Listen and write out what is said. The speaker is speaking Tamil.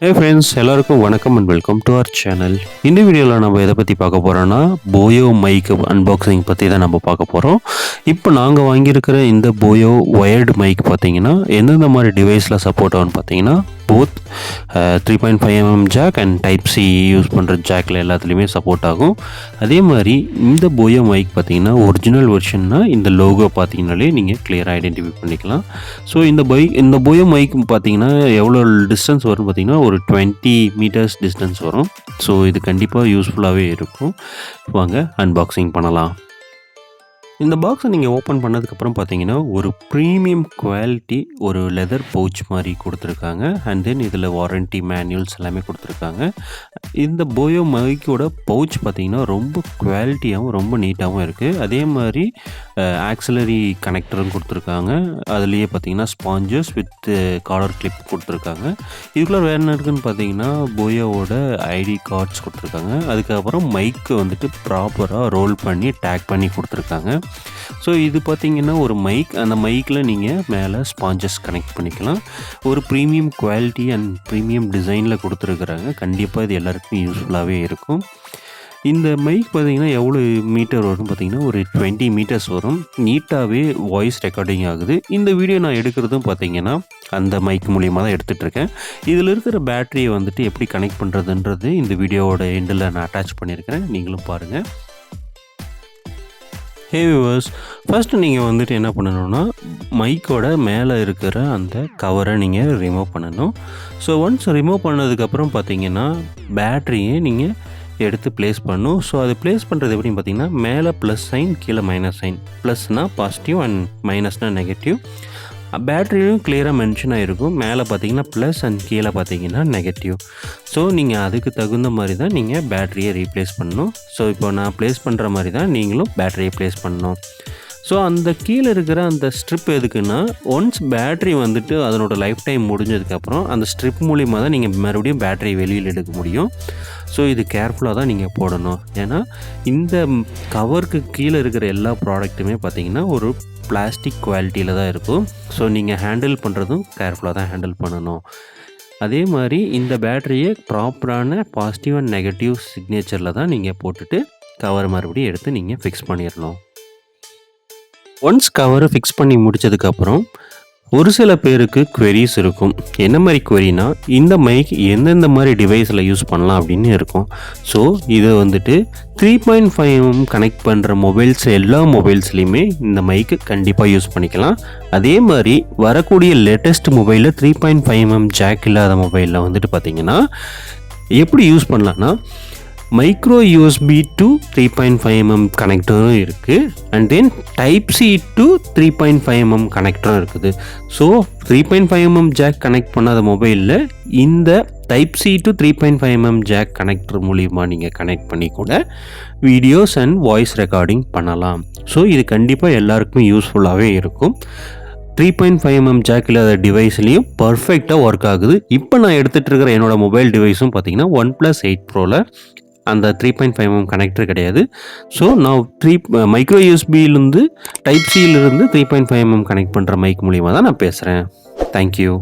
Hey friends, எல்லாருக்கும் வணக்கம் and welcome to our channel. இந்த வீடியோவில் நம்ம எதை பற்றி பார்க்க போகிறோன்னா போயோ மைக் அன்பாக்சிங் பற்றி தான் நம்ம பார்க்க போகிறோம். இப்போ நாங்கள் வாங்கியிருக்கிற இந்த போயோ ஒயர்டு மைக் பார்த்தீங்கன்னா எந்தெந்த மாதிரி டிவைஸில் சப்போர்ட் ஆகும்னு பார்த்தீங்கன்னா both 3.5mm jack and type C use பண்ணுற ஜாக்கில் எல்லாத்துலேயுமே சப்போர்ட் ஆகும். அதே மாதிரி இந்த போயோ மைக் பார்த்தீங்கன்னா ஒரிஜினல் வெர்ஷன்னா இந்த லோகோ பார்த்தீங்கனாலே நீங்கள் கிளியராக ஐடென்டிஃபை பண்ணிக்கலாம். ஸோ இந்த போயோ மைக் பார்த்தீங்கன்னா எவ்வளோ டிஸ்டன்ஸ் வரும்னு பார்த்தீங்கன்னா ஒரு 20 மீட்டர்ஸ் டிஸ்டன்ஸ் வரும். ஸோ இது கண்டிப்பாக யூஸ்ஃபுல்லாகவே இருக்கும். வாங்க அன்பாக்சிங் பண்ணலாம். இந்த பாக்ஸை நீங்கள் ஓப்பன் பண்ணதுக்கப்புறம் பார்த்தீங்கன்னா ஒரு ப்ரீமியம் குவாலிட்டி ஒரு லெதர் பவுச் மாதிரி கொடுத்துருக்காங்க. அண்ட் தென் இதில் வாரண்ட்டி மேனுவல்ஸ் எல்லாமே கொடுத்துருக்காங்க. இந்த போயோ மைக்கோட பவுச் பார்த்தீங்கன்னா ரொம்ப குவாலிட்டியாகவும் ரொம்ப நீட்டாகவும் இருக்குது. அதே மாதிரி ஆக்சிலரி கனெக்டரும் கொடுத்துருக்காங்க. அதுலேயே பார்த்தீங்கன்னா ஸ்பாஞ்சஸ் வித் காலர் கிளிப் கொடுத்துருக்காங்க. இதுக்குள்ளே வேறு என்ன இருக்குதுன்னு பார்த்தீங்கன்னா போயோவோட ஐடி கார்ட்ஸ் கொடுத்துருக்காங்க. அதுக்கப்புறம் மைக்கு வந்துட்டு ப்ராப்பராக ரோல் பண்ணி டேக் பண்ணி கொடுத்துருக்காங்க. ஸோ இது பார்த்திங்கன்னா ஒரு மைக், அந்த மைக்கில் நீங்கள் மேலே ஸ்பாஞ்சஸ் கனெக்ட் பண்ணிக்கலாம். ஒரு ப்ரீமியம் குவாலிட்டி அண்ட் ப்ரீமியம் டிசைனில் கொடுத்துருக்குறாங்க. கண்டிப்பாக இது எல்லாருக்குமே யூஸ்ஃபுல்லாகவே இருக்கும். இந்த மைக் பார்த்திங்கன்னா எவ்வளோ மீட்டர் வரும்னு பார்த்திங்கன்னா ஒரு 20 மீட்டர்ஸ் வரும். நீட்டாகவே வாய்ஸ் ரெக்கார்டிங் ஆகுது. இந்த வீடியோ நான் எடுக்கிறதும் பார்த்திங்கன்னா அந்த மைக் மூலியமாக தான் எடுத்துகிட்ருக்கேன். இதில் இருக்கிற பேட்டரியை வந்துட்டு எப்படி கனெக்ட் பண்ணுறதுன்றது இந்த வீடியோவோட எண்டில் நான் அட்டாச் பண்ணியிருக்கிறேன், நீங்களும் பாருங்கள். ஹே வியூவர்ஸ், ஃபஸ்ட்டு நீங்கள் வந்துட்டு என்ன பண்ணணுன்னா மைக்கோட மேலே இருக்கிற அந்த கவரை நீங்கள் ரிமூவ் பண்ணணும். ஸோ ஒன்ஸ் ரிமூவ் பண்ணதுக்கப்புறம் பார்த்தீங்கன்னா பேட்டரியை நீங்கள் எடுத்து ப்ளேஸ் பண்ணணும். ஸோ அது ப்ளேஸ் பண்ணுறது எப்படின்னு பார்த்தீங்கன்னா மேலே ப்ளஸ் சைன், கீழே மைனஸ் சைன். ப்ளஸ்னால் பாசிட்டிவ் அண்ட் மைனஸ்னால் நெகட்டிவ். பேட்டரியும் கிளியராக மென்ஷன் ஆகிருக்கும். மேலே பார்த்தீங்கன்னா ப்ளஸ் அண்ட் கீழே பார்த்தீங்கன்னா நெகட்டிவ். ஸோ நீங்கள் அதுக்கு தகுந்த மாதிரி தான் நீங்கள் பேட்டரியை ரீப்ளேஸ் பண்ணணும். ஸோ இப்போ நான் ப்ளேஸ் பண்ணுற மாதிரி தான் நீங்களும் பேட்டரியை ப்ளேஸ் பண்ணணும். ஸோ அந்த கீழே இருக்கிற அந்த ஸ்ட்ரிப் எதுக்குன்னா ஒன்ஸ் பேட்ரி வந்துட்டு அதனோட லைஃப் டைம் முடிஞ்சதுக்கப்புறம் அந்த ஸ்ட்ரிப் மூலிமா தான் நீங்கள் மறுபடியும் பேட்டரி வெளியில் எடுக்க முடியும். ஸோ இது கேர்ஃபுல்லாக தான் நீங்கள் போடணும். ஏன்னா இந்த கவருக்கு கீழே இருக்கிற எல்லா ப்ராடக்ட்டுமே பார்த்திங்கன்னா ஒரு பிளாஸ்டிக் குவாலிட்டியில் தான் இருக்கும். ஸோ நீங்கள் ஹேண்டில் பண்ணுறதும் கேர்ஃபுல்லாக தான் ஹேண்டில் பண்ணணும். அதே மாதிரி இந்த பேட்டரியை ப்ராப்பரான பாசிட்டிவ் அண்ட் நெகட்டிவ் சிக்னேச்சரில் தான் நீங்கள் போட்டுட்டு கவர் மறுபடியும் எடுத்து நீங்கள் ஃபிக்ஸ் பண்ணிடணும். ஒன்ஸ் கவரை ஃபிக்ஸ் பண்ணி முடித்ததுக்கப்புறம் ஒரு சில பேருக்கு queries இருக்கும். என்ன மாதிரி queryனா இந்த மைக் எந்தெந்த மாதிரி டிவைஸில் யூஸ் பண்ணலாம் அப்படின்னு இருக்கும். ஸோ இதை வந்துட்டு 3.5mm கனெக்ட் பண்ணுற மொபைல்ஸ் எல்லா மொபைல்ஸ்லேயுமே இந்த மைக்கு கண்டிப்பாக யூஸ் பண்ணிக்கலாம். அதே மாதிரி வரக்கூடிய லேட்டஸ்ட் மொபைலில் 3.5mm ஜாக் இல்லாத மொபைலில் வந்துட்டு பார்த்திங்கன்னா எப்படி யூஸ் பண்ணலான்னா மைக்ரோ யூஎஸ்பி டு 3.5mm கனெக்டரும் இருக்குது. And then type C to 3.5mm கனெக்டரும் இருக்குது. ஸோ 3.5mm ஜாக் கனெக்ட் பண்ணாத மொபைலில் இந்த type C to 3.5mm jack connector மூலிமா நீங்கள் கனெக்ட் பண்ணி கூட வீடியோஸ் அண்ட் வாய்ஸ் ரெக்கார்டிங் பண்ணலாம். ஸோ இது கண்டிப்பாக எல்லாருக்குமே யூஸ்ஃபுல்லாகவே இருக்கும். 3.5mm ஜாக் இல்லாத டிவைஸ்லேயும் பர்ஃபெக்டாக ஒர்க் ஆகுது. இப்போ நான் எடுத்துகிட்டு இருக்கிற என்னோடய மொபைல் டிவைஸும் பார்த்திங்கன்னா OnePlus 8 Proவில் அந்த 3.5mm கனெக்டர் கிடையாது. ஸோ நான் மைக்ரோ யூஎஸ்பியிலேருந்து டைப் சியிலிருந்து 3.5mm கனெக்ட் பண்ணுற மைக் மூலிமா தான் நான் பேசுகிறேன். தேங்க்யூ.